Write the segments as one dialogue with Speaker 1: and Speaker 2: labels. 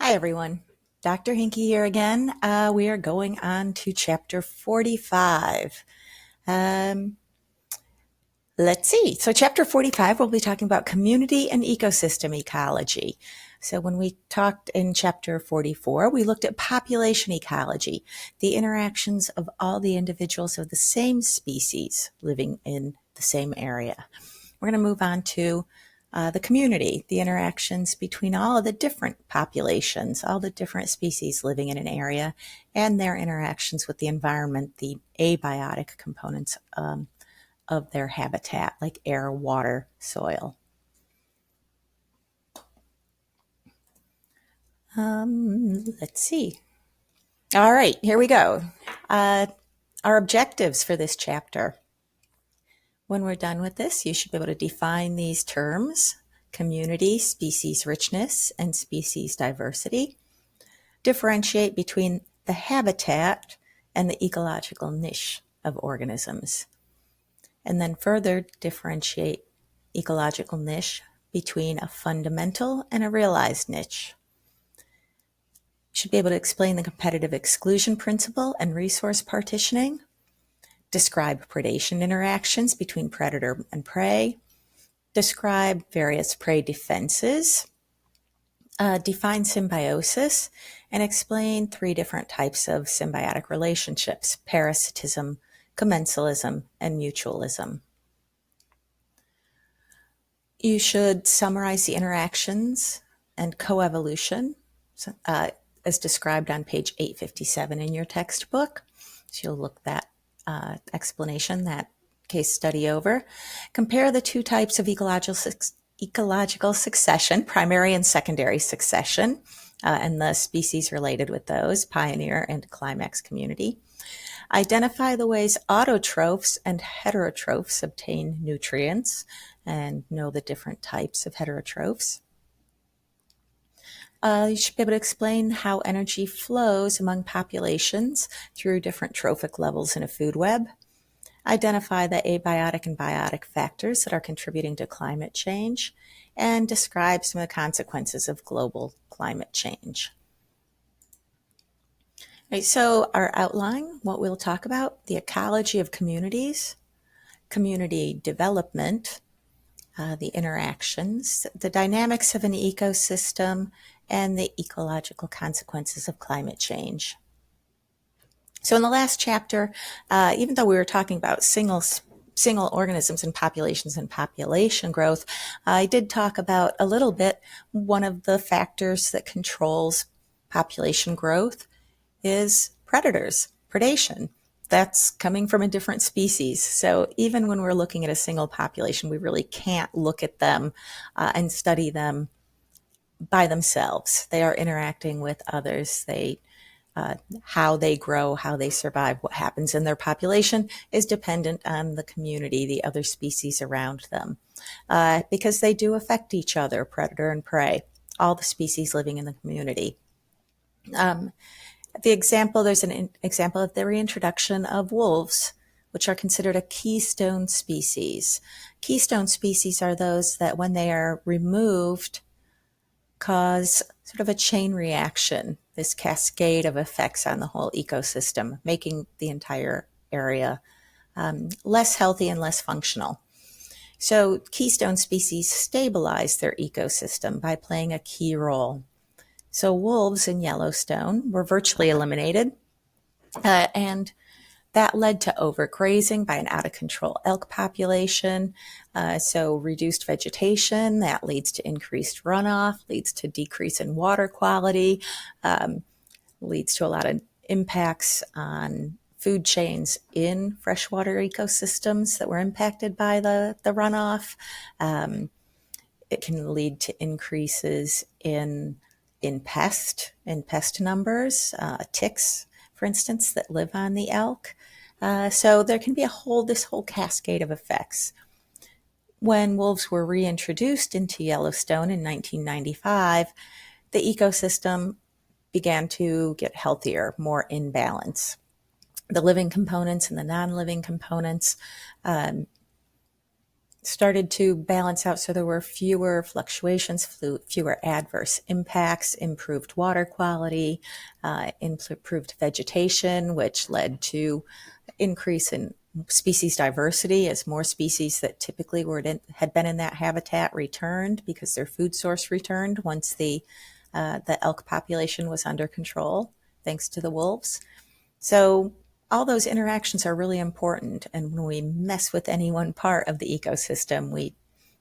Speaker 1: Hi everyone, Dr. Hinkey here again. We are going on to chapter 45. Let's see. So chapter 45, we'll be talking about community and ecosystem ecology. So when we talked in chapter 44, we looked at population ecology, the interactions of all the individuals of the same species living in the same area. We're going to move on to the community, the interactions between all of the different populations, all the different species living in an area, and their interactions with the environment, the abiotic components of their habitat, like air, water, soil. Let's see. All right, here we go. Our objectives for this chapter. When we're done with this, you should be able to define these terms: community, species richness, and species diversity. Differentiate between the habitat and the ecological niche of organisms. And then further differentiate ecological niche between a fundamental and a realized niche. Should be able to explain the competitive exclusion principle and resource partitioning. Describe predation interactions between predator and prey. Describe various prey defenses. Define symbiosis, and explain three different types of symbiotic relationships: parasitism, commensalism, and mutualism. You should summarize the interactions and coevolution as described on page 857 in your textbook. So you'll look that explanation, that case study over. Compare the two types of ecological succession, primary and secondary succession, and the species related with those, pioneer and climax community. Identify the ways autotrophs and heterotrophs obtain nutrients, and know the different types of heterotrophs. You should be able to explain how energy flows among populations through different trophic levels in a food web. Identify the abiotic and biotic factors that are contributing to climate change, and describe some of the consequences of global climate change. Right, so our outline, what we'll talk about: the ecology of communities, community development, the interactions, the dynamics of an ecosystem, and the ecological consequences of climate change. So in the last chapter, even though we were talking about single organisms and populations and population growth, I did talk about a little bit one of the factors that controls population growth is predators, predation. That's coming from a different species. So even when we're looking at a single population, we really can't look at them and study them by themselves. They are interacting with others. How they grow, how they survive, what happens in their population is dependent on the community, the other species around them, because they do affect each other, predator and prey, all the species living in the community. There's an example of the reintroduction of wolves, which are considered a keystone species. Keystone species are those that, when they are removed, cause sort of a chain reaction, this cascade of effects on the whole ecosystem, making the entire area less healthy and less functional. So keystone species stabilize their ecosystem by playing a key role. So wolves in Yellowstone were virtually eliminated, and that led to overgrazing by an out-of-control elk population. So reduced vegetation, that leads to increased runoff, leads to decrease in water quality, leads to a lot of impacts on food chains in freshwater ecosystems that were impacted by the runoff. It can lead to increases in pest numbers, ticks, for instance, that live on the elk. So there can be this whole cascade of effects. When wolves were reintroduced into Yellowstone in 1995, the ecosystem began to get healthier, more in balance. The living components and the non-living components started to balance out, so there were fewer fluctuations, fewer adverse impacts, improved water quality, improved vegetation, which led to increase in species diversity as more species that typically had been in that habitat returned because their food source returned once the elk population was under control, thanks to the wolves. So all those interactions are really important, and when we mess with any one part of the ecosystem, we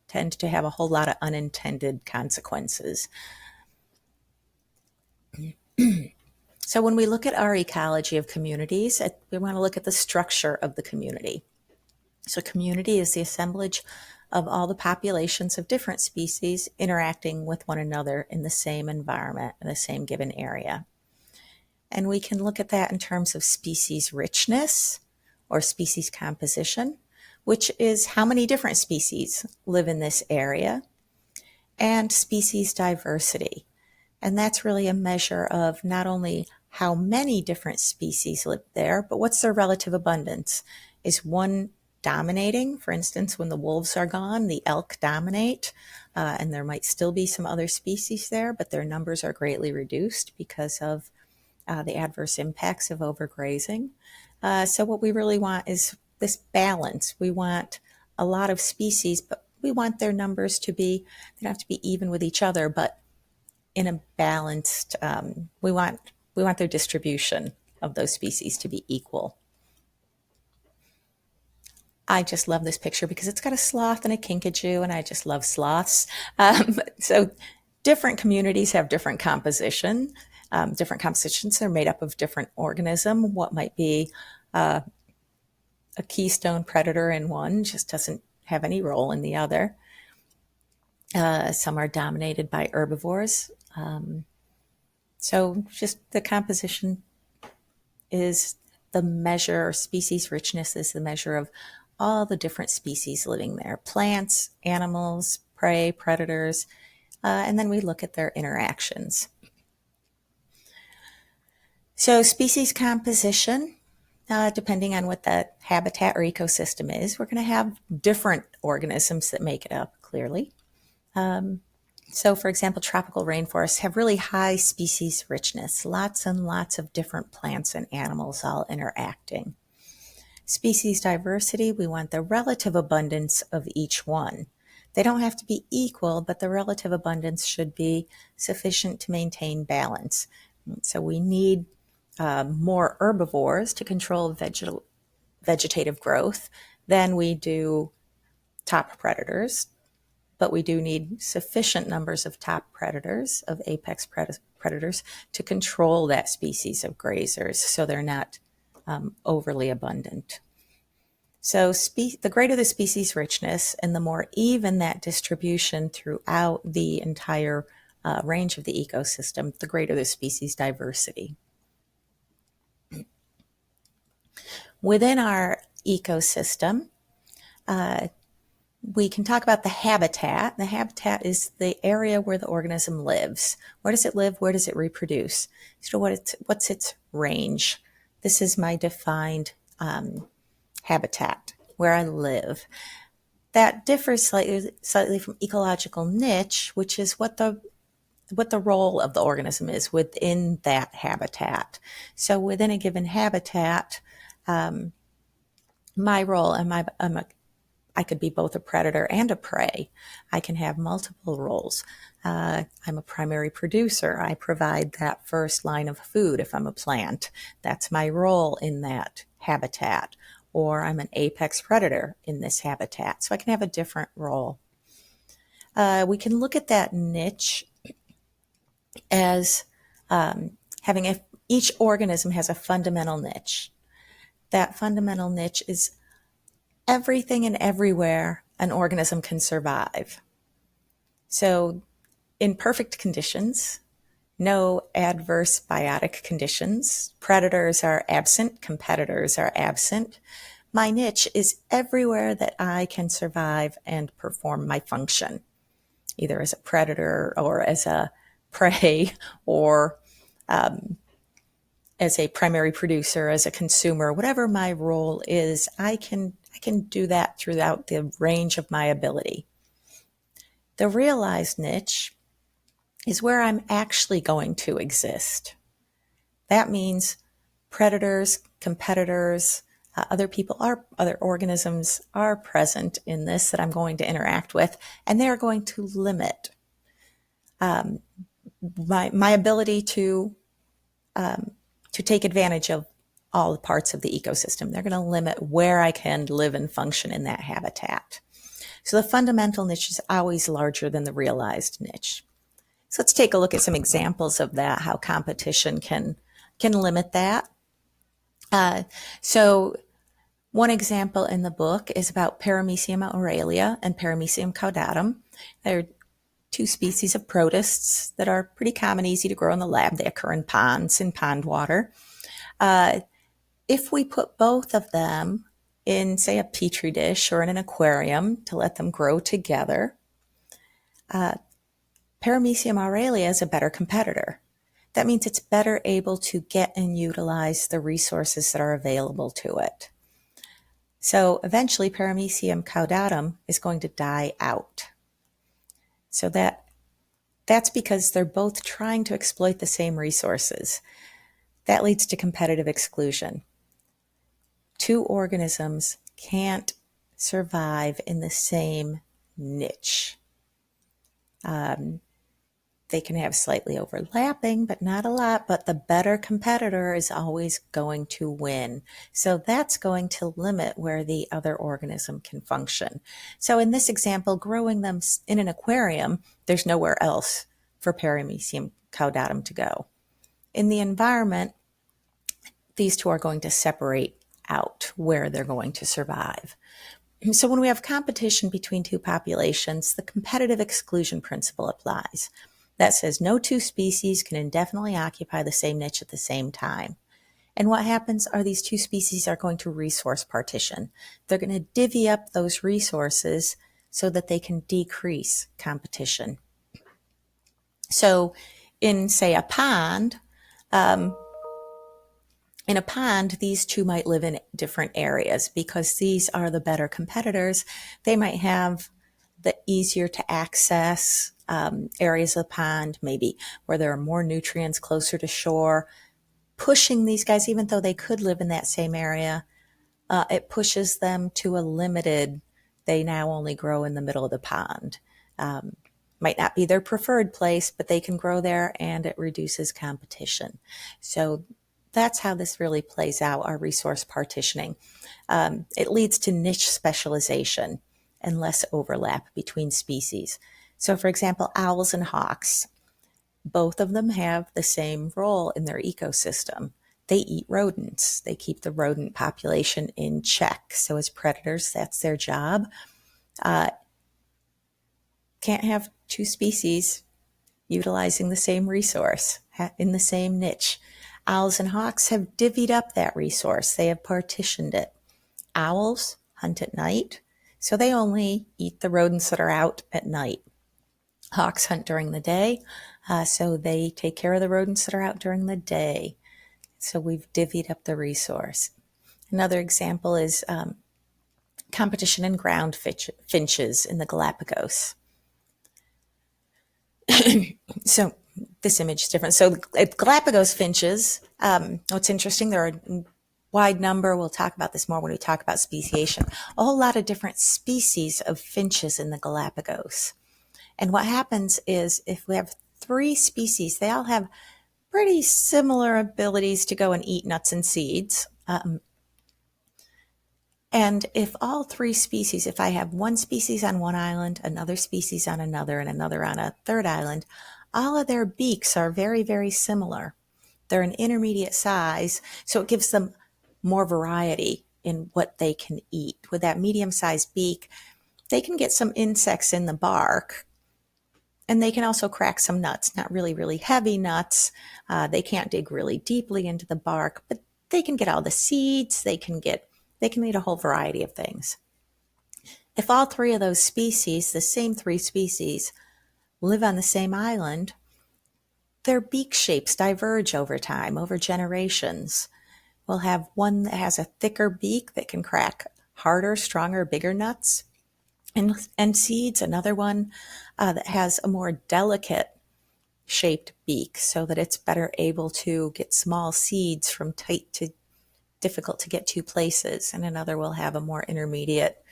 Speaker 1: tend to have a whole lot of unintended consequences. So when we look at our ecology of communities, we want to look at the structure of the community. So community is the assemblage of all the populations of different species interacting with one another in the same environment, in the same given area. And we can look at that in terms of species richness or species composition, which is how many different species live in this area, and species diversity. And that's really a measure of not only how many different species live there, but what's their relative abundance. Is one dominating? For instance, when the wolves are gone, the elk dominate, and there might still be some other species there, but their numbers are greatly reduced because of the adverse impacts of overgrazing. So what we really want is this balance. We want a lot of species, but we want their numbers to be, they don't have to be even with each other, but in a balanced, we want their distribution of those species to be equal. I just love this picture because it's got a sloth and a kinkajou, and I just love sloths. So different communities have different composition. Different compositions are made up of different organisms. What might be a keystone predator in one just doesn't have any role in the other. Some are dominated by herbivores. So just the composition is the measure, species richness is the measure of all the different species living there. Plants, animals, prey, predators, and then we look at their interactions. So species composition, depending on what the habitat or ecosystem is, we're going to have different organisms that make it up, clearly. So for example, tropical rainforests have really high species richness, lots and lots of different plants and animals all interacting. Species diversity, we want the relative abundance of each one. They don't have to be equal, but the relative abundance should be sufficient to maintain balance. So we need more herbivores to control vegetative growth than we do top predators, but we do need sufficient numbers of top predators, of apex predators, to control that species of grazers so they're not overly abundant. So the greater the species richness and the more even that distribution throughout the entire range of the ecosystem, the greater the species diversity. Within our ecosystem, we can talk about the habitat. The habitat is the area where the organism lives. Where does it live? Where does it reproduce? So what's its range? This is my defined habitat, where I live. That differs slightly from ecological niche, which is what the role of the organism is within that habitat. So within a given habitat, my role, I could be both a predator and a prey. I can have multiple roles. I'm a primary producer. I provide that first line of food if I'm a plant. That's my role in that habitat. Or I'm an apex predator in this habitat. So I can have a different role. We can look at that niche as each organism has a fundamental niche. That fundamental niche is everything and everywhere an organism can survive. So in perfect conditions, no adverse biotic conditions, predators are absent, competitors are absent. My niche is everywhere that I can survive and perform my function, either as a predator or as a prey or as a primary producer, as a consumer, whatever my role is, I can do that throughout the range of my ability. The realized niche is where I'm actually going to exist. That means predators, competitors, other organisms are present in this that I'm going to interact with, and they're going to limit my ability to take advantage of all the parts of the ecosystem. They're going to limit where I can live and function in that habitat. So the fundamental niche is always larger than the realized niche. So let's take a look at some examples of that, how competition can limit that. So one example in the book is about Paramecium aurelia and Paramecium caudatum. They're two species of protists that are pretty common, easy to grow in the lab. They occur in ponds, in pond water. If we put both of them in, say, a petri dish or in an aquarium to let them grow together, Paramecium aurelia is a better competitor. That means it's better able to get and utilize the resources that are available to it. So eventually Paramecium caudatum is going to die out. So that's because they're both trying to exploit the same resources. That leads to competitive exclusion. Two organisms can't survive in the same niche. They can have slightly overlapping, but not a lot, but the better competitor is always going to win. So that's going to limit where the other organism can function. So in this example, growing them in an aquarium, there's nowhere else for Paramecium caudatum to go. In the environment, these two are going to separate out where they're going to survive. So when we have competition between two populations, the competitive exclusion principle applies. That says no two species can indefinitely occupy the same niche at the same time. And what happens are these two species are going to resource partition. They're going to divvy up those resources so that they can decrease competition. So in, say, a pond, these two might live in different areas because these are the better competitors. They might have the easier to access areas of the pond, maybe where there are more nutrients closer to shore. Pushing these guys, even though they could live in that same area, it pushes them to a limited, they now only grow in the middle of the pond. Might not be their preferred place, but they can grow there and it reduces competition. So that's how this really plays out, our resource partitioning. It leads to niche specialization and less overlap between species. So for example, owls and hawks, both of them have the same role in their ecosystem. They eat rodents. They keep the rodent population in check. So as predators, that's their job. Can't have two species utilizing the same resource in the same niche. Owls and hawks have divvied up that resource. They have partitioned it. Owls hunt at night, so they only eat the rodents that are out at night. Hawks hunt during the day, so they take care of the rodents that are out during the day. So we've divvied up the resource. Another example is competition in ground finches in the Galapagos. So this image is different. So Galapagos finches, what's interesting, there are a wide number, we'll talk about this more when we talk about speciation, a whole lot of different species of finches in the Galapagos. And what happens is if we have three species, they all have pretty similar abilities to go and eat nuts and seeds. And if all three species, if I have one species on one island, another species on another, and another on a third island, all of their beaks are very, very similar. They're an intermediate size, so it gives them more variety in what they can eat. With that medium-sized beak, they can get some insects in the bark, and they can also crack some nuts, not really, really heavy nuts. They can't dig really deeply into the bark, but they can get all the seeds, they can eat a whole variety of things. If all three of those species, the same three species, live on the same island, their beak shapes diverge over time, over generations. We'll have one that has a thicker beak that can crack harder, stronger, bigger nuts and seeds, another one that has a more delicate shaped beak so that it's better able to get small seeds from tight to difficult to get to places, and another will have a more intermediate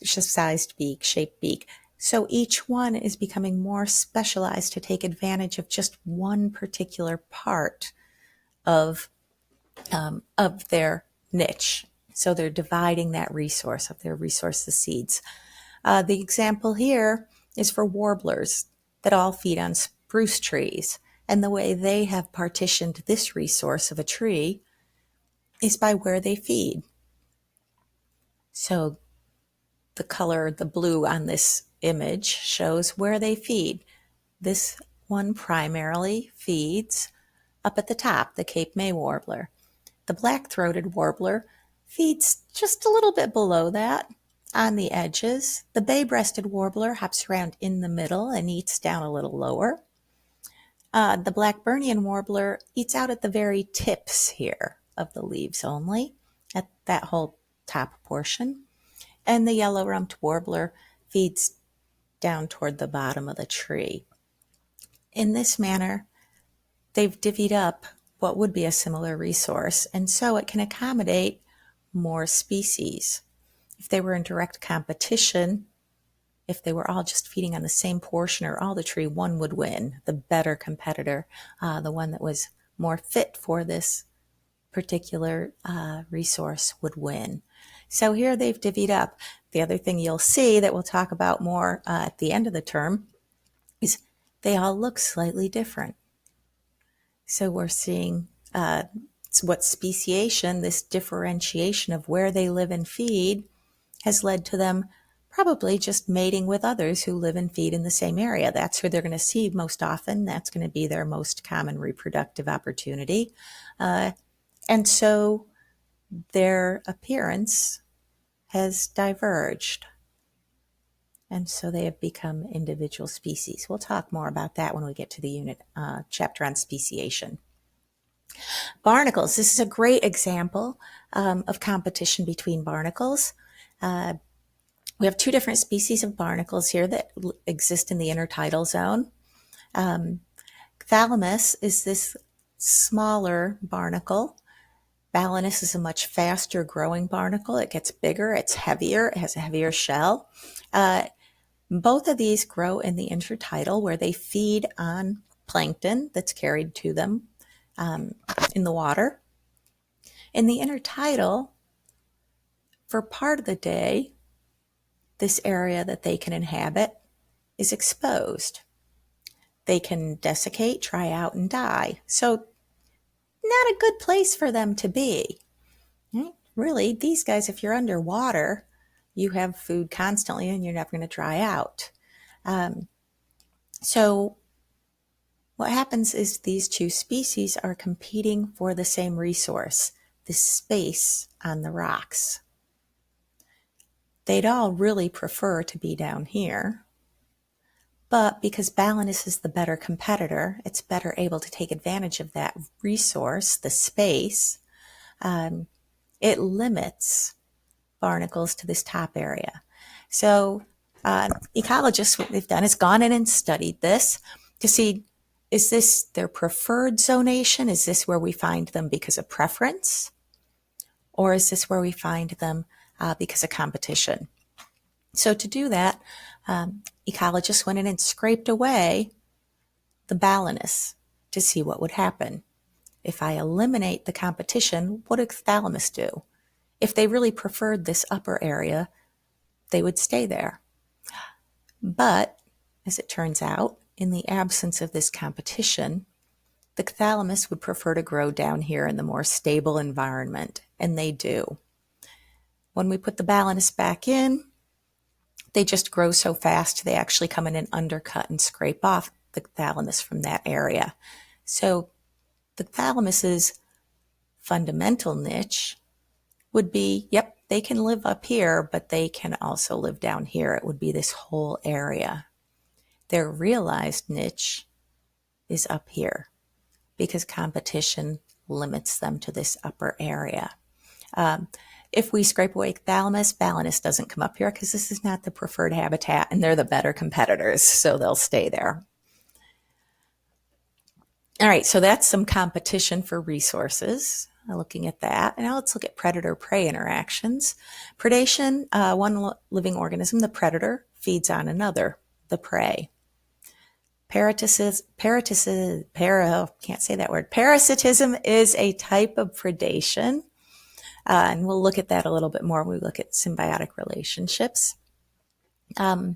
Speaker 1: sized beak, shaped beak. So each one is becoming more specialized to take advantage of just one particular part of their niche. So they're dividing that resource of their resource, the seeds. The example here is for warblers that all feed on spruce trees. And the way they have partitioned this resource of a tree is by where they feed. So the color, the blue on this image shows where they feed. This one primarily feeds up at the top, the Cape May warbler. The black-throated warbler feeds just a little bit below that on the edges. The bay-breasted warbler hops around in the middle and eats down a little lower. The Blackburnian warbler eats out at the very tips here of the leaves only, at that whole top portion. And the yellow-rumped warbler feeds down toward the bottom of the tree. In this manner, they've divvied up what would be a similar resource, and so it can accommodate more species. If they were in direct competition, if they were all just feeding on the same portion or all the tree, one would win. The better competitor, the one that was more fit for this particular resource would win. So here they've divvied up. The other thing you'll see that we'll talk about more at the end of the term is they all look slightly different. So we're seeing what speciation, this differentiation of where they live and feed, has led to them probably just mating with others who live and feed in the same area. That's who they're going to see most often. That's going to be their most common reproductive opportunity. And so their appearance has diverged. And so they have become individual species. We'll talk more about that when we get to the unit chapter on speciation. Barnacles. This is a great example of competition between barnacles. We have two different species of barnacles here that exist in the intertidal zone. Thalamus is this smaller barnacle. Balanus is a much faster growing barnacle. It gets bigger, it's heavier, it has a heavier shell. Both of these grow in the intertidal where they feed on plankton that's carried to them in the water. In the intertidal, for part of the day, this area that they can inhabit is exposed. They can desiccate, dry out, and die. So not a good place for them to be. Really, these guys, if you're underwater, you have food constantly and you're never going to dry out. So what happens is these two species are competing for the same resource, the space on the rocks. They'd all really prefer to be down here, but because Balanus is the better competitor, it's better able to take advantage of that resource, the space. It limits barnacles to this top area. So ecologists, what they've done is gone in and studied this to see, is this their preferred zonation? Is this where we find them because of preference? Or is this where we find them because of competition? So to do that, ecologists went in and scraped away the Balanus to see what would happen. If I eliminate the competition, what does thalamus do? If they really preferred this upper area, they would stay there. But, as it turns out, in the absence of this competition, the thalamus would prefer to grow down here in the more stable environment, and they do. When we put the Balanus back in, they just grow so fast they actually come in and undercut and scrape off the thalamus from that area. So the thalamus's fundamental niche would be, yep, they can live up here, but they can also live down here. It would be this whole area. Their realized niche is up here because competition limits them to this upper area. If we scrape away Balanus doesn't come up here because this is not the preferred habitat and they're the better competitors, so they'll stay there. All right, so that's some competition for resources. Looking at that. And now let's look at predator-prey interactions. Predation, one living organism, the predator, feeds on another, the prey. Parasitism is a type of predation. And we'll look at that a little bit more when we look at symbiotic relationships. The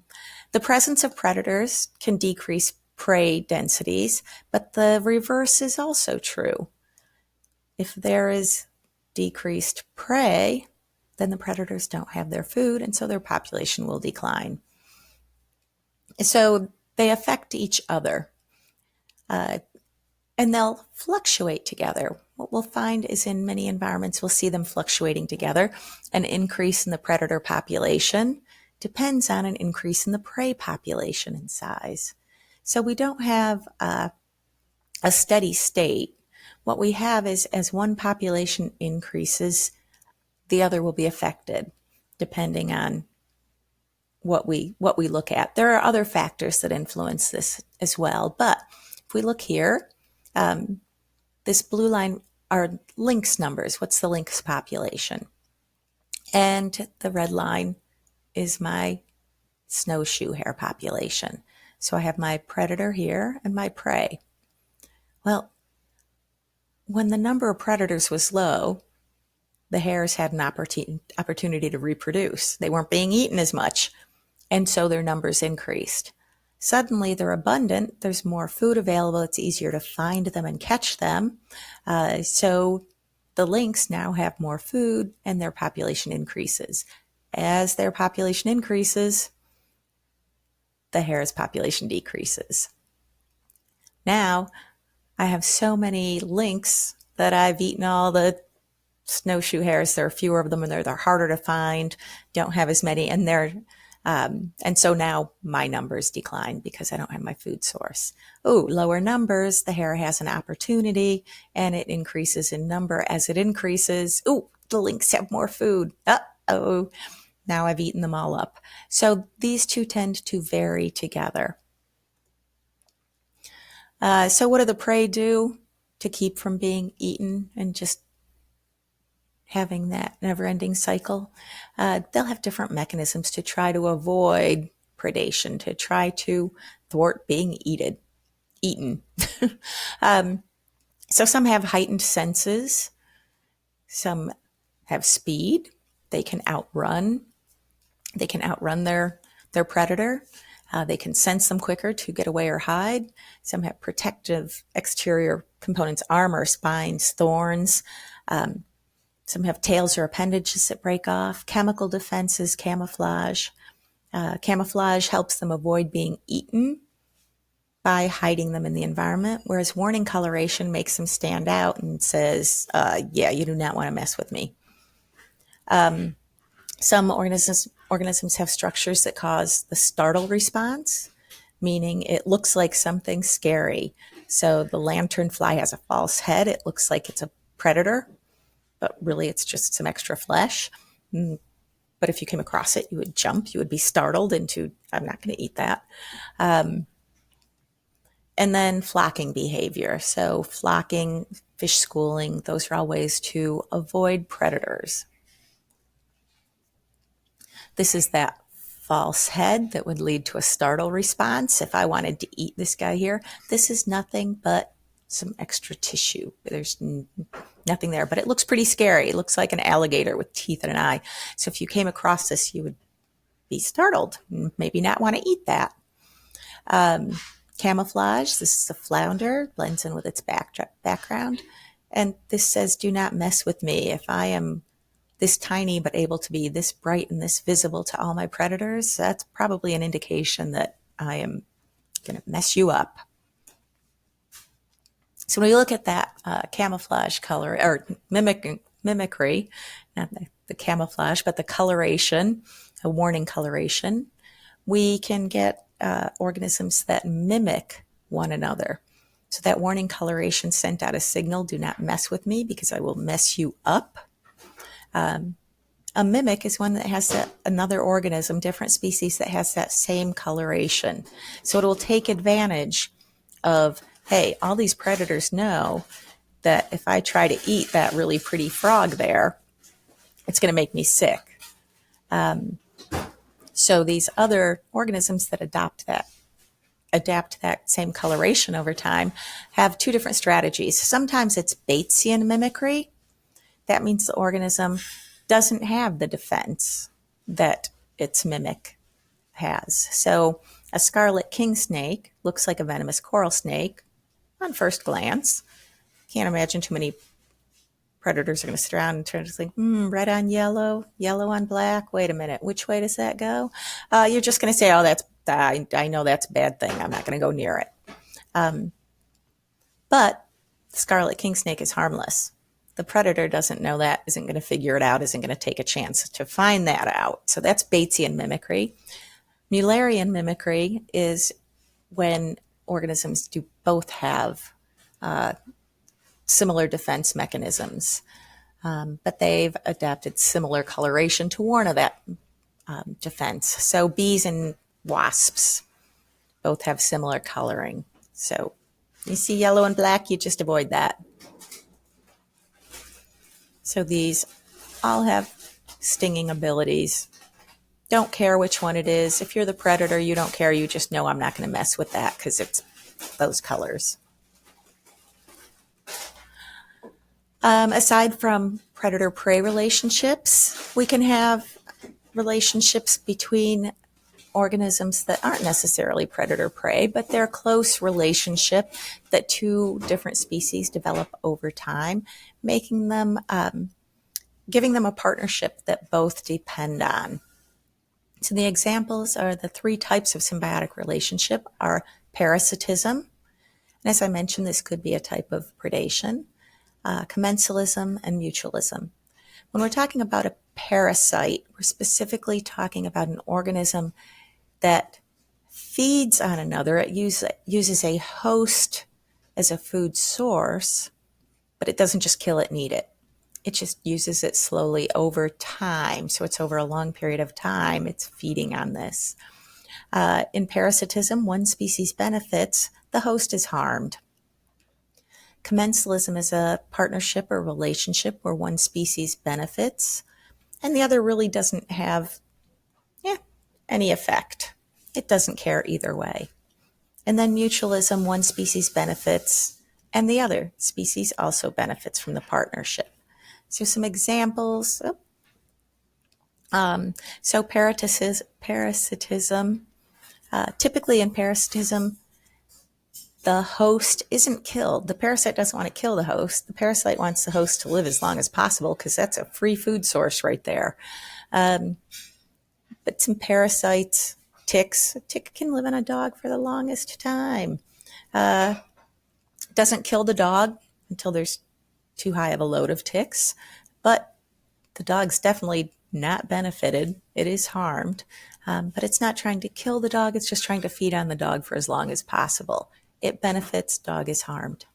Speaker 1: presence of predators can decrease prey densities, but the reverse is also true. If there is decreased prey, then the predators don't have their food, and so their population will decline. So they affect each other, and they'll fluctuate together. What we'll find is in many environments, we'll see them fluctuating together. An increase in the predator population depends on an increase in the prey population in size. So we don't have a steady state. What we have is as one population increases, the other will be affected, depending on what we look at. There are other factors that influence this as well, but if we look here, this blue line are lynx numbers. What's the lynx population? And the red line is my snowshoe hare population. So I have my predator here and my prey. Well, when the number of predators was low, the hares had an opportunity to reproduce. They weren't being eaten as much, and so their numbers increased. Suddenly they're abundant, there's more food available, it's easier to find them and catch them. So the lynx now have more food and their population increases. As their population increases, the hare's population decreases. Now, I have so many lynx that I've eaten all the snowshoe hares. There are fewer of them and they're harder to find, don't have as many, and so now my numbers decline because I don't have my food source. Oh, lower numbers, the hare has an opportunity and it increases in number. As it increases, oh, the lynx have more food. Uh-oh, now I've eaten them all up. So these two tend to vary together. So what do the prey do to keep from being eaten and just having that never-ending cycle? They'll have different mechanisms to try to avoid predation, to try to thwart being eaten. So some have heightened senses. Some have speed. They can outrun. They can outrun their predator. They can sense them quicker to get away or hide. Some have protective exterior components, armor, spines, thorns. Some have tails or appendages that break off. Chemical defenses, camouflage. Camouflage helps them avoid being eaten by hiding them in the environment, whereas warning coloration makes them stand out and says, yeah, you do not want to mess with me. Some organisms have structures that cause the startle response, meaning it looks like something scary. So the lanternfly has a false head. It looks like it's a predator, but really it's just some extra flesh. But if you came across it, you would jump. You would be startled into, I'm not going to eat that. And then flocking behavior. So flocking, fish schooling, those are all ways to avoid predators. This is that false head that would lead to a startle response. If I wanted to eat this guy here, this is nothing but some extra tissue. There's nothing there, but it looks pretty scary. It looks like an alligator with teeth and an eye. So if you came across this, you would be startled, maybe not want to eat that. Camouflage, this is a flounder, blends in with its background. And this says, do not mess with me. If I am this tiny but able to be this bright and this visible to all my predators, that's probably an indication that I am going to mess you up. So when we look at that camouflage color, or mimicry, not the camouflage, but the coloration, a warning coloration, we can get organisms that mimic one another. So that warning coloration sent out a signal, do not mess with me because I will mess you up. A mimic is one that has another organism, different species that has that same coloration. So it will take advantage of, hey, all these predators know that if I try to eat that really pretty frog there, it's going to make me sick. So these other organisms that adapt that same coloration over time have two different strategies. Sometimes it's Batesian mimicry. That means the organism doesn't have the defense that its mimic has. So a scarlet king snake looks like a venomous coral snake on first glance. Can't imagine too many predators are going to sit around and try to think, red on yellow, yellow on black. Wait a minute, which way does that go? You're just going to say, oh, I know that's a bad thing. I'm not going to go near it. But the scarlet king snake is harmless. The predator doesn't know that, isn't going to figure it out, isn't going to take a chance to find that out. So that's Batesian mimicry. Müllerian mimicry is when organisms do both have similar defense mechanisms, but they've adapted similar coloration to warn of that defense. So bees and wasps both have similar coloring. So you see yellow and black, you just avoid that. So these all have stinging abilities. Don't care which one it is. If you're the predator, you don't care. You just know I'm not going to mess with that because it's those colors. Aside from predator-prey relationships, we can have relationships between organisms that aren't necessarily predator-prey, but they're a close relationship that two different species develop over time, making them, giving them a partnership that both depend on. So the examples are the three types of symbiotic relationship are parasitism. And as I mentioned, this could be a type of predation, commensalism, and mutualism. When we're talking about a parasite, we're specifically talking about an organism that feeds on another. It uses a host as a food source, but it doesn't just kill it and eat it. It just uses it slowly over time. So it's over a long period of time. It's feeding on this. In parasitism, one species benefits, the host is harmed. Commensalism is a partnership or relationship where one species benefits and the other really doesn't have any effect. It doesn't care either way. And then mutualism, one species benefits and the other species also benefits from the partnership. So some examples. So parasitism, typically in parasitism, the host isn't killed. The parasite doesn't want to kill the host. The parasite wants the host to live as long as possible because that's a free food source right there. But some parasites, ticks, a tick can live in a dog for the longest time. Doesn't kill the dog until there's too high of a load of ticks, but the dog's definitely not benefited. It is harmed, but it's not trying to kill the dog. It's just trying to feed on the dog for as long as possible. It benefits, dog is harmed.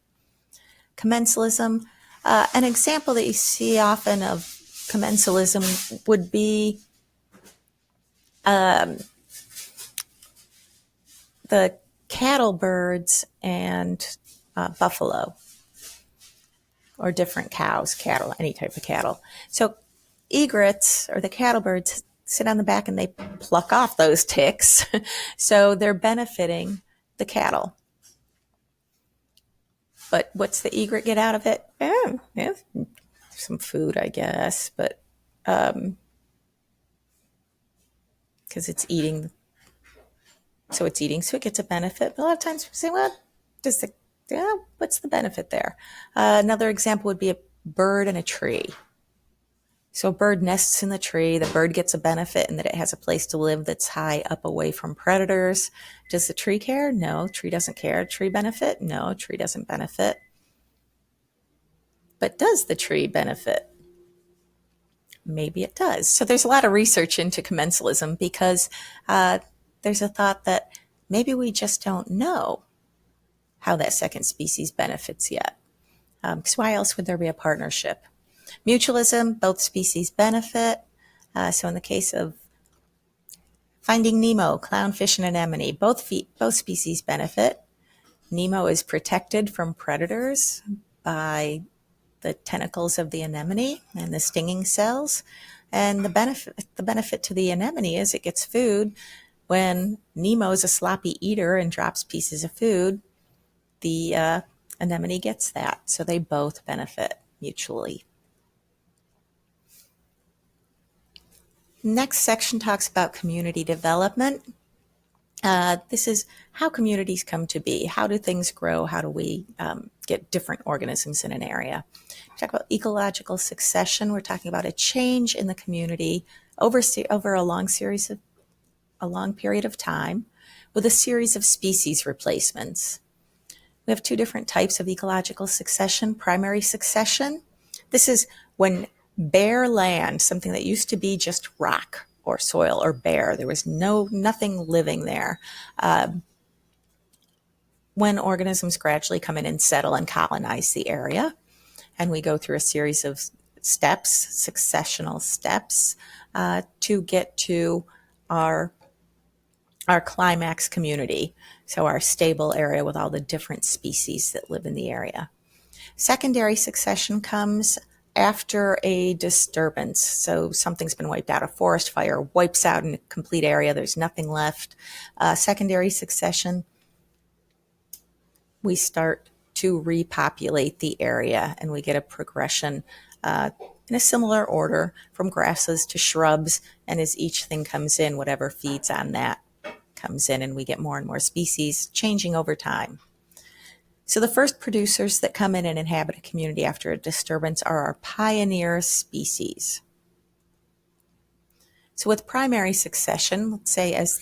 Speaker 1: Commensalism, an example that you see often of commensalism would be the cattle birds and buffalo, or different cows, cattle, any type of cattle. So egrets, or the cattle birds, sit on the back and they pluck off those ticks. So they're benefiting the cattle. But what's the egret get out of it? Some food, I guess, but because it's eating, so it gets a benefit. But a lot of times we say, well, what's the benefit there? Another example would be a bird in a tree. So a bird nests in the tree. The bird gets a benefit in that it has a place to live that's high up away from predators. Does the tree care? No, tree doesn't care. Tree benefit? No, tree doesn't benefit. But does the tree benefit? Maybe it does. So there's a lot of research into commensalism because there's a thought that maybe we just don't know how that second species benefits yet. Because why else would there be a partnership? Mutualism, both species benefit. So in the case of Finding Nemo, clownfish and anemone, both species benefit. Nemo is protected from predators by the tentacles of the anemone and the stinging cells. And the benefit to the anemone is it gets food. When Nemo is a sloppy eater and drops pieces of food, the anemone gets that. So they both benefit mutually. Next section talks about community development. This is how communities come to be. How do things grow? How do we get different organisms in an area? We talk about ecological succession. We're talking about a change in the community over a long period of time with a series of species replacements. We have two different types of ecological succession. Primary succession. This is when bare land, something that used to be just rock or soil or bare, there was nothing living there. When organisms gradually come in and settle and colonize the area, and we go through a series of steps, successional steps, to get to our climax community, so our stable area with all the different species that live in the area. Secondary succession comes after a disturbance. So something's been wiped out. A forest fire wipes out a complete area. There's nothing left. Secondary succession, we start to repopulate the area, and we get a progression in a similar order from grasses to shrubs. And as each thing comes in, whatever feeds on that comes in, and we get more and more species changing over time. So the first producers that come in and inhabit a community after a disturbance are our pioneer species. So with primary succession, let's say as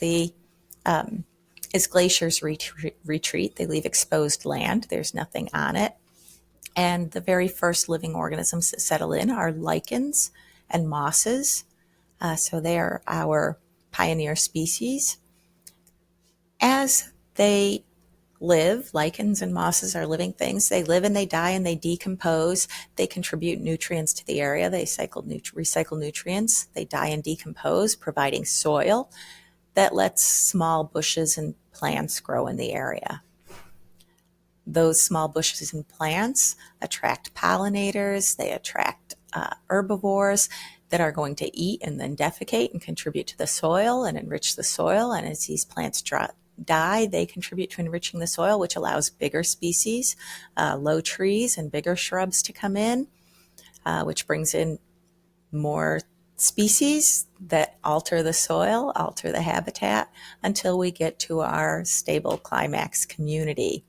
Speaker 1: glaciers retreat, they leave exposed land. There's nothing on it. And the very first living organisms that settle in are lichens and mosses. So they are our pioneer species. As they live, lichens and mosses are living things. They live and they die and they decompose. They contribute nutrients to the area. They recycle nutrients. They die and decompose, providing soil that lets small bushes and plants grow in the area. Those small bushes and plants attract pollinators. They attract herbivores that are going to eat and then defecate and contribute to the soil and enrich the soil. And as these plants die, they contribute to enriching the soil, which allows bigger species, low trees and bigger shrubs to come in, which brings in more species that alter the soil, alter the habitat, until we get to our stable climax community.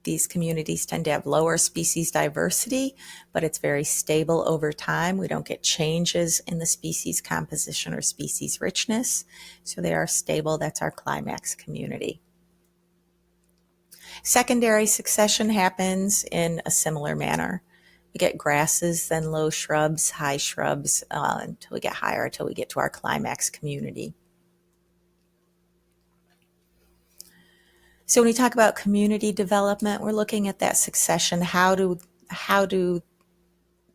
Speaker 1: These communities tend to have lower species diversity, but it's very stable over time. We don't get changes in the species composition or species richness. So they are stable. That's our climax community. Secondary succession happens in a similar manner. We get grasses, then low shrubs, high shrubs, until we get higher, until we get to our climax community. So when we talk about community development, we're looking at that succession. How do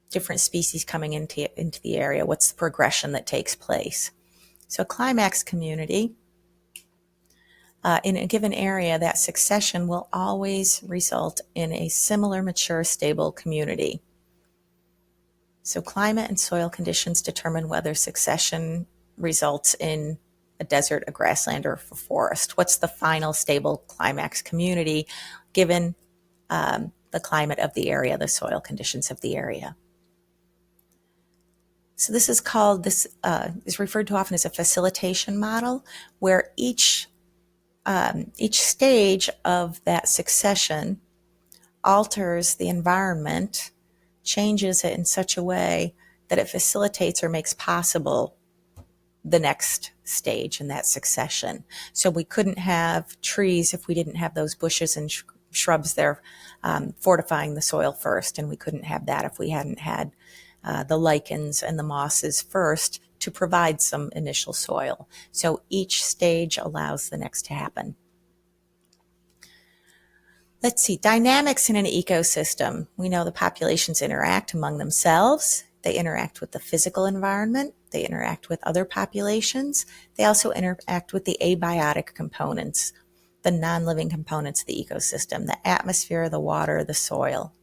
Speaker 1: different species coming into the area, what's the progression that takes place? So a climax community, in a given area, that succession will always result in a similar, mature, stable community. So climate and soil conditions determine whether succession results in a desert, a grassland, or a forest. What's the final stable climax community given the climate of the area, the soil conditions of the area? So this is referred to often as a facilitation model, where each stage of that succession alters the environment, changes it in such a way that it facilitates or makes possible the next stage in that succession. So we couldn't have trees if we didn't have those bushes and shrubs there fortifying the soil first, and we couldn't have that if we hadn't had the lichens and the mosses first to provide some initial soil. So each stage allows the next to happen. Let's see, dynamics in an ecosystem. We know the populations interact among themselves. They interact with the physical environment. They interact with other populations. They also interact with the abiotic components, the non-living components of the ecosystem, the atmosphere, the water, the soil.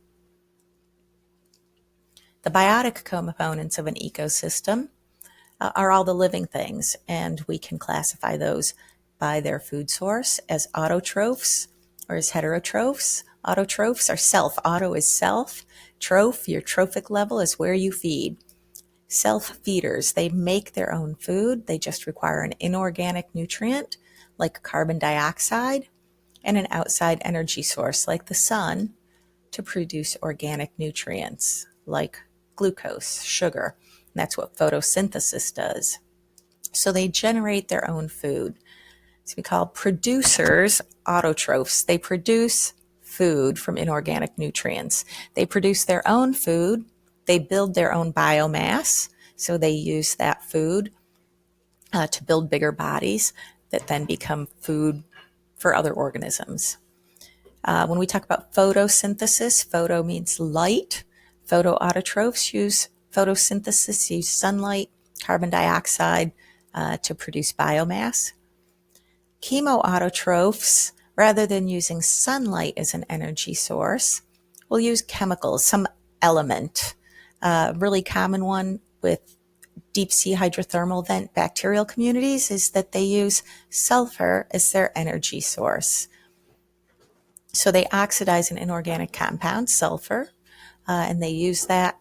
Speaker 1: The biotic components of an ecosystem are all the living things, and we can classify those by their food source as autotrophs or as heterotrophs. Autotrophs are self. Auto is self. Troph, your trophic level, is where you feed. Self-feeders, they make their own food. They just require an inorganic nutrient like carbon dioxide and an outside energy source like the sun to produce organic nutrients like glucose, sugar. And that's what photosynthesis does. So they generate their own food. So we call producers autotrophs. They produce food from inorganic nutrients. They produce their own food. They build their own biomass. So they use that food to build bigger bodies that then become food for other organisms. When we talk about photosynthesis, photo means light. Photoautotrophs use photosynthesis, use sunlight, carbon dioxide to produce biomass. Chemoautotrophs, rather than using sunlight as an energy source, will use chemicals, some element. A really common one with deep sea hydrothermal vent bacterial communities is that they use sulfur as their energy source. So they oxidize an inorganic compound, sulfur, and they use that,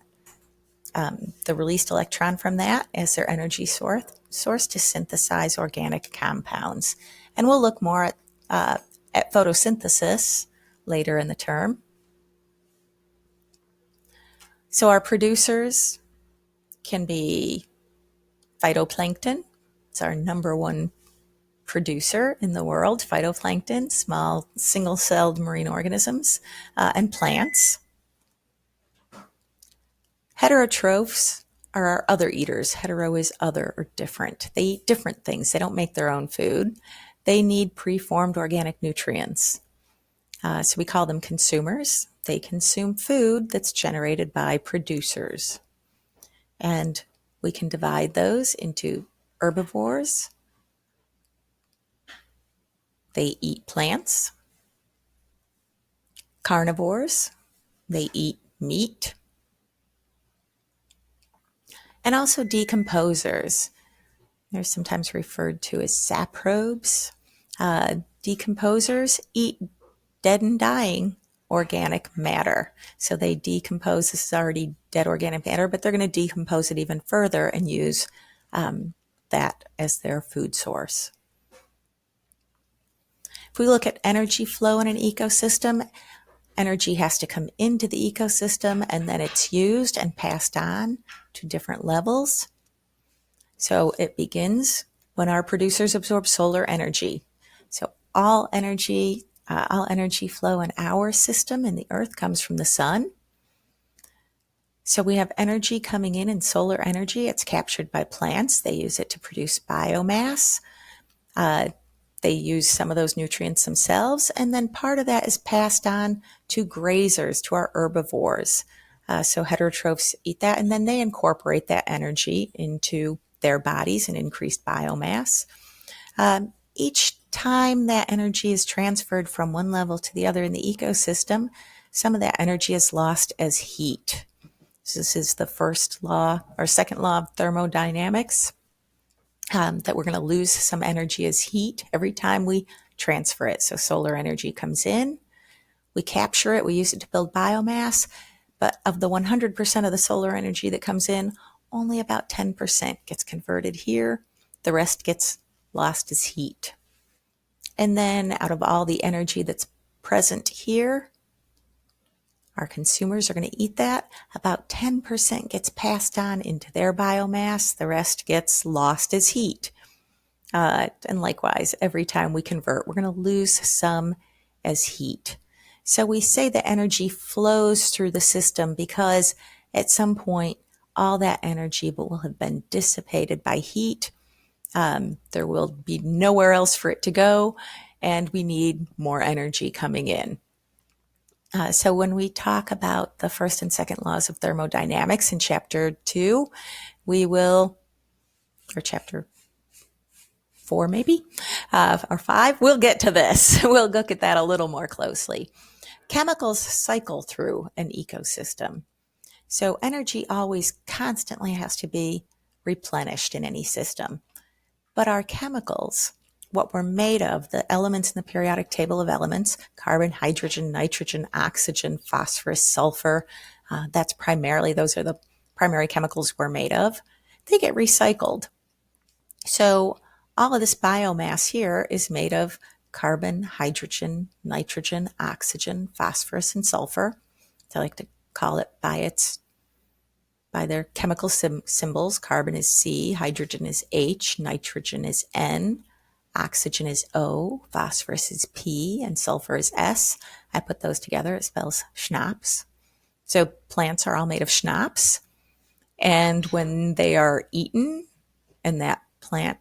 Speaker 1: the released electron from that, as their energy source to synthesize organic compounds. And we'll look more at photosynthesis later in the term. So our producers can be phytoplankton. It's our number one producer in the world, phytoplankton, small single-celled marine organisms, and plants. Heterotrophs are our other eaters. Hetero is other or different. They eat different things. They don't make their own food. They need preformed organic nutrients. So we call them consumers. They consume food that's generated by producers. And we can divide those into herbivores. They eat plants. Carnivores. They eat meat. And also decomposers. They're sometimes referred to as saprobes. Decomposers eat dead and dying organic matter. So they decompose, this is already dead organic matter, but they're going to decompose it even further and use that as their food source. If we look at energy flow in an ecosystem, energy has to come into the ecosystem and then it's used and passed on to different levels. So it begins when our producers absorb solar energy. So all energy flow in our system in the earth comes from the sun. So we have energy coming in solar energy. It's captured by plants. They use it to produce biomass. They use some of those nutrients themselves. And then part of that is passed on to grazers, to our herbivores. So heterotrophs eat that, and then they incorporate that energy into their bodies and increased biomass. Each time that energy is transferred from one level to the other in the ecosystem, some of that energy is lost as heat. So this is the first law or second law of thermodynamics, that we're going to lose some energy as heat every time we transfer it. So solar energy comes in, we capture it, we use it to build biomass, but of the 100% of the solar energy that comes in, only about 10% gets converted here. The rest gets lost as heat. And then out of all the energy that's present here, our consumers are going to eat that. About 10% gets passed on into their biomass. The rest gets lost as heat. And likewise, every time we convert, we're going to lose some as heat. So we say that energy flows through the system because at some point, all that energy will have been dissipated by heat. There will be nowhere else for it to go, and we need more energy coming in. So when we talk about the first and second laws of thermodynamics in chapter 2, or chapter 4 maybe, or 5, we'll get to this. We'll look at that a little more closely. Chemicals cycle through an ecosystem. So energy always constantly has to be replenished in any system. But our chemicals, what we're made of, the elements in the periodic table of elements, carbon, hydrogen, nitrogen, oxygen, phosphorus, sulfur, those are the primary chemicals we're made of. They get recycled. So all of this biomass here is made of carbon, hydrogen, nitrogen, oxygen, phosphorus, and sulfur. So I like to call it by their chemical symbols. Carbon is C, hydrogen is H, nitrogen is N, oxygen is O, phosphorus is P, and sulfur is S. I put those together, it spells schnapps. So plants are all made of schnapps. And when they are eaten and that plant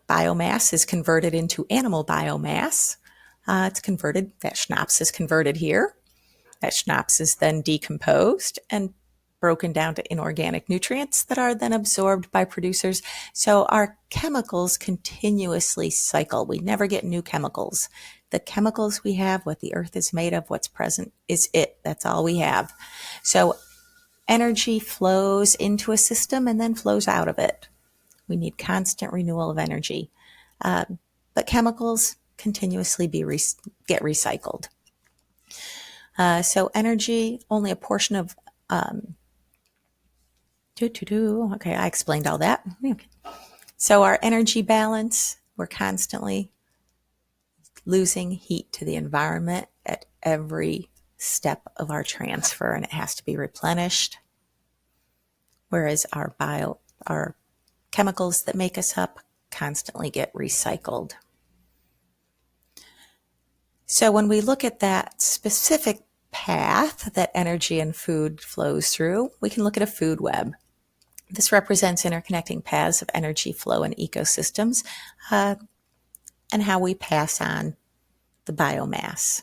Speaker 1: biomass is converted into animal biomass, that schnapps is converted here. That schnapps is then decomposed and broken down to inorganic nutrients that are then absorbed by producers. So our chemicals continuously cycle. We never get new chemicals. The chemicals we have, what the earth is made of, what's present is it. That's all we have. So energy flows into a system and then flows out of it. We need constant renewal of energy. But chemicals continuously get recycled. So energy, only a portion of okay, I explained all that. Okay. So our energy balance, we're constantly losing heat to the environment at every step of our transfer, and it has to be replenished. Whereas our chemicals that make us up constantly get recycled. So when we look at that specific path that energy and food flows through, we can look at a food web. This represents interconnecting paths of energy flow in ecosystems and how we pass on the biomass.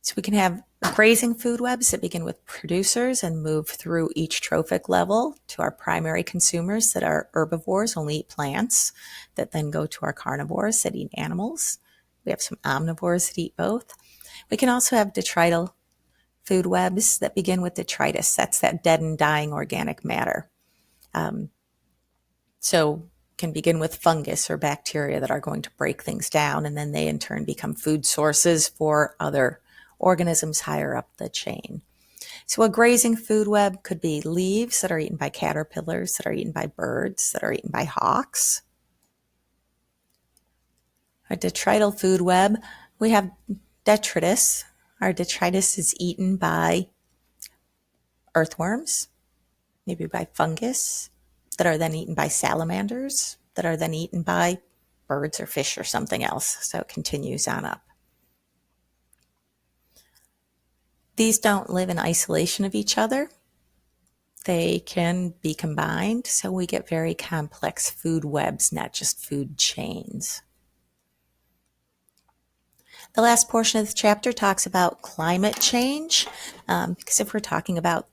Speaker 1: So we can have grazing food webs that begin with producers and move through each trophic level to our primary consumers that are herbivores, only eat plants, that then go to our carnivores that eat animals. We have some omnivores that eat both. We can also have detrital food webs that begin with detritus. That's that dead and dying organic matter. So can begin with fungus or bacteria that are going to break things down, and then they in turn become food sources for other organisms higher up the chain. So a grazing food web could be leaves that are eaten by caterpillars, that are eaten by birds, that are eaten by hawks. A detrital food web, we have detritus. Our detritus is eaten by earthworms, maybe by fungus, that are then eaten by salamanders, that are then eaten by birds or fish or something else. So it continues on up. These don't live in isolation of each other. They can be combined, so we get very complex food webs, not just food chains. The last portion of the chapter talks about climate change, because if we're talking about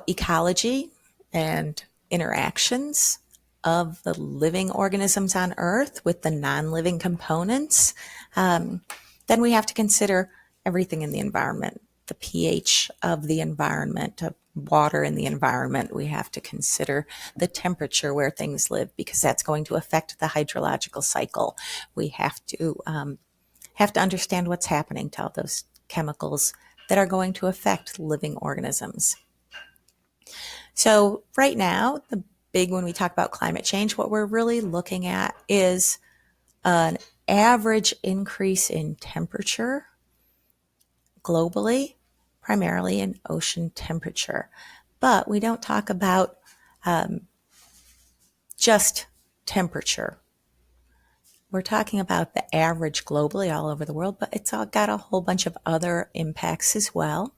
Speaker 1: ecology and interactions of the living organisms on Earth with the non-living components, then we have to consider everything in the environment, the pH of the environment, of water in the environment. We have to consider the temperature where things live, because that's going to affect the hydrological cycle. We have to understand what's happening to all those chemicals that are going to affect living organisms. So right now, when we talk about climate change, what we're really looking at is an average increase in temperature globally, primarily in ocean temperature. But we don't talk about just temperature. We're talking about the average globally all over the world, but it's all got a whole bunch of other impacts as well.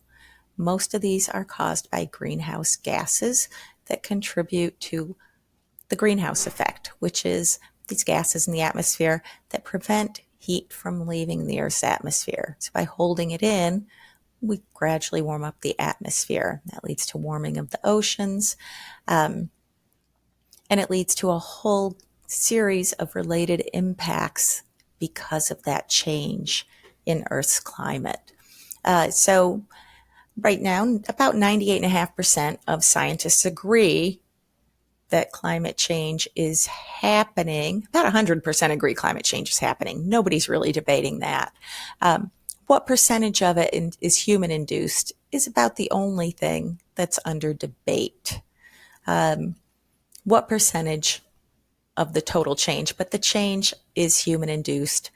Speaker 1: Most of these are caused by greenhouse gases that contribute to the greenhouse effect, which is these gases in the atmosphere that prevent heat from leaving the Earth's atmosphere. So by holding it in, we gradually warm up the atmosphere. That leads to warming of the oceans, and it leads to a whole series of related impacts because of that change in Earth's climate. So right now, about 98.5% of scientists agree that climate change is happening. About 100% agree climate change is happening. Nobody's really debating that. What percentage of it is human-induced is about the only thing that's under debate. What percentage of the total change, but the change is human-induced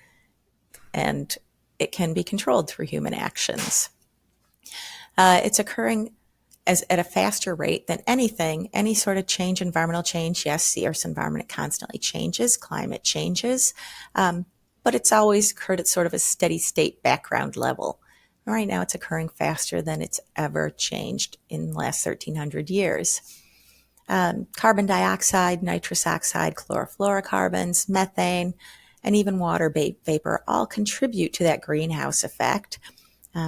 Speaker 1: and it can be controlled through human actions. It's occurring at a faster rate than anything, any sort of change, environmental change. Yes, the Earth's environment constantly changes, climate changes, but it's always occurred at sort of a steady state background level. Right now it's occurring faster than it's ever changed in the last 1,300 years. Carbon dioxide, nitrous oxide, chlorofluorocarbons, methane, and even water vapor all contribute to that greenhouse effect.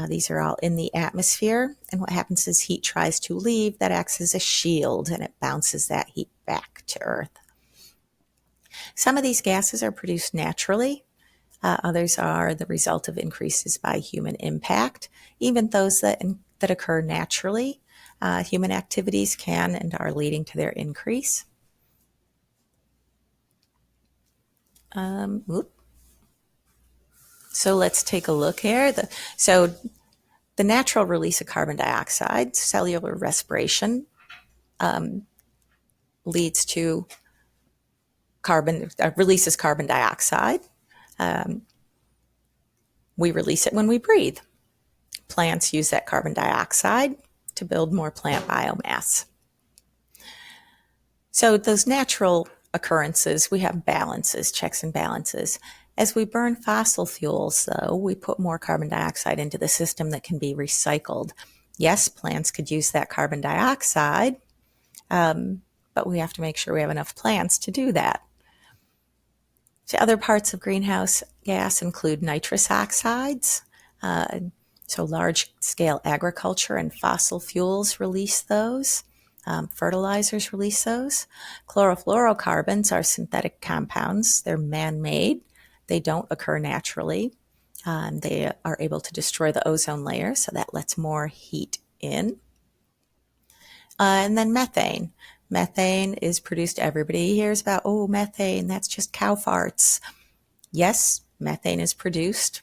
Speaker 1: These are all in the atmosphere, and what happens is heat tries to leave, that acts as a shield, and it bounces that heat back to Earth. Some of these gases are produced naturally. Others are the result of increases by human impact. Even those that occur naturally, human activities can and are leading to their increase. So let's take a look here. The natural release of carbon dioxide, cellular respiration, leads to releases carbon dioxide. We release it when we breathe. Plants use that carbon dioxide to build more plant biomass. So those natural occurrences, we have balances, checks and balances. As we burn fossil fuels, though, we put more carbon dioxide into the system that can be recycled. Yes, plants could use that carbon dioxide, but we have to make sure we have enough plants to do that. So other parts of greenhouse gas include nitrous oxides. So large-scale agriculture and fossil fuels release those. Fertilizers release those. Chlorofluorocarbons are synthetic compounds. They're man-made. They don't occur naturally. They are able to destroy the ozone layer, so that lets more heat in. And then methane. Methane is produced, everybody hears about, oh, methane, that's just cow farts. Yes, methane is produced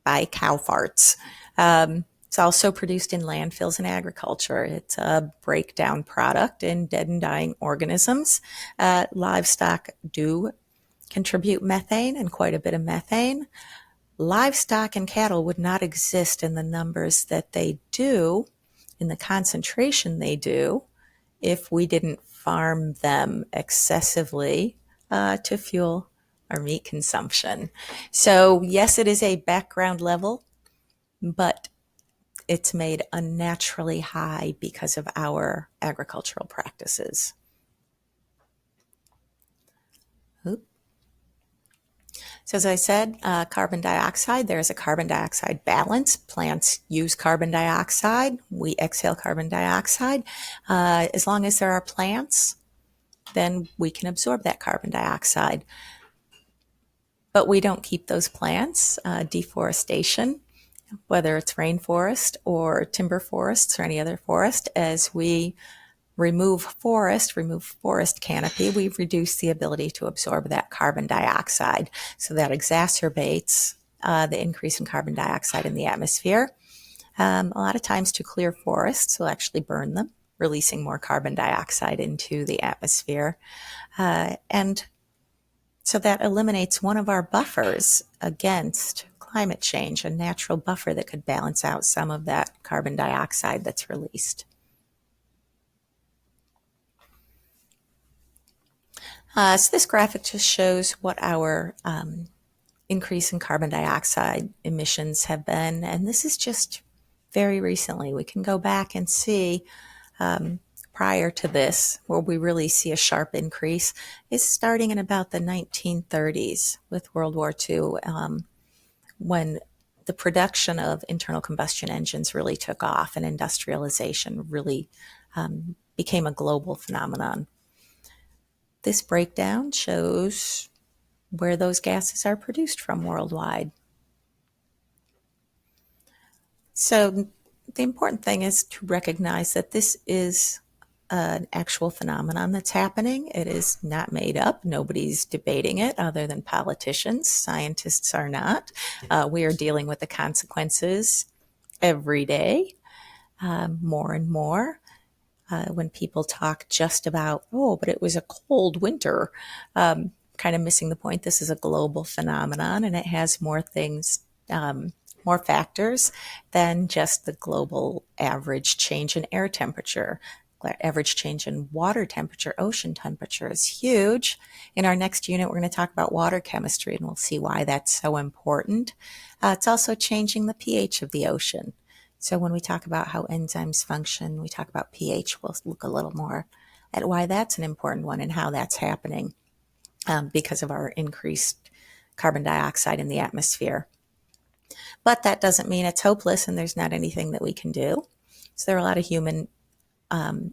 Speaker 1: by cow farts. It's also produced in landfills and agriculture. It's a breakdown product in dead and dying organisms. Livestock do contribute methane, and quite a bit of methane. Livestock and cattle would not exist in the numbers that they do, in the concentration they do, if we didn't farm them excessively to fuel our meat consumption. So yes, it is a background level, but it's made unnaturally high because of our agricultural practices. So as I said, carbon dioxide, there's a carbon dioxide balance. Plants use carbon dioxide. We exhale carbon dioxide. As long as there are plants, then we can absorb that carbon dioxide. But we don't keep those plants. Deforestation, whether it's rainforest or timber forests or any other forest, as we remove forest canopy, we reduce the ability to absorb that carbon dioxide. So that exacerbates the increase in carbon dioxide in the atmosphere. A lot of times to clear forests, we'll actually burn them, releasing more carbon dioxide into the atmosphere. And so that eliminates one of our buffers against climate change, a natural buffer that could balance out some of that carbon dioxide that's released. So this graphic just shows what our increase in carbon dioxide emissions have been, and this is just very recently. We can go back and see prior to this, where we really see a sharp increase, is starting in about the 1930s with World War II, when the production of internal combustion engines really took off and industrialization really became a global phenomenon. This breakdown shows where those gases are produced from worldwide. So the important thing is to recognize that this is an actual phenomenon that's happening. It is not made up. Nobody's debating it other than politicians. Scientists are not. We are dealing with the consequences every day, more and more. When people talk just about, oh, but it was a cold winter, kind of missing the point. This is a global phenomenon, and it has more things, more factors than just the global average change in air temperature. Average change in water temperature, ocean temperature is huge. In our next unit, we're going to talk about water chemistry, and we'll see why that's so important. It's also changing the pH of the ocean. So when we talk about how enzymes function, we talk about pH, we'll look a little more at why that's an important one and how that's happening because of our increased carbon dioxide in the atmosphere. But that doesn't mean it's hopeless and there's not anything that we can do. So there are a lot of human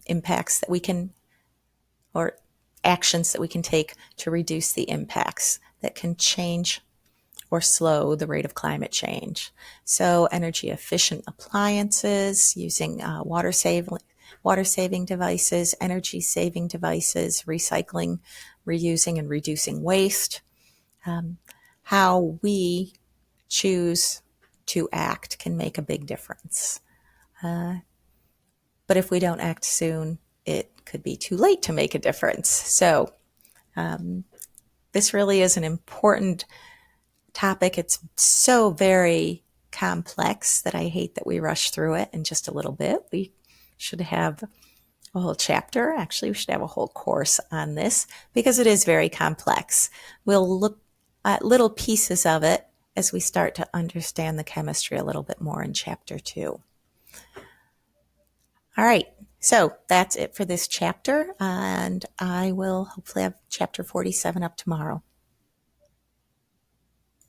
Speaker 1: impacts that we can, or actions that we can take to reduce the impacts that can change or slow the rate of climate change. So energy efficient appliances, using water saving devices, energy saving devices, recycling, reusing, and reducing waste. How we choose to act can make a big difference. But if we don't act soon, it could be too late to make a difference. So this really is an important topic. It's so very complex that I hate that we rush through it in just a little bit. We should have a whole chapter. Actually, we should have a whole course on this because it is very complex. We'll look at little pieces of it as we start to understand the chemistry a little bit more in chapter 2. All right, so that's it for this chapter, and I will hopefully have chapter 47 up tomorrow.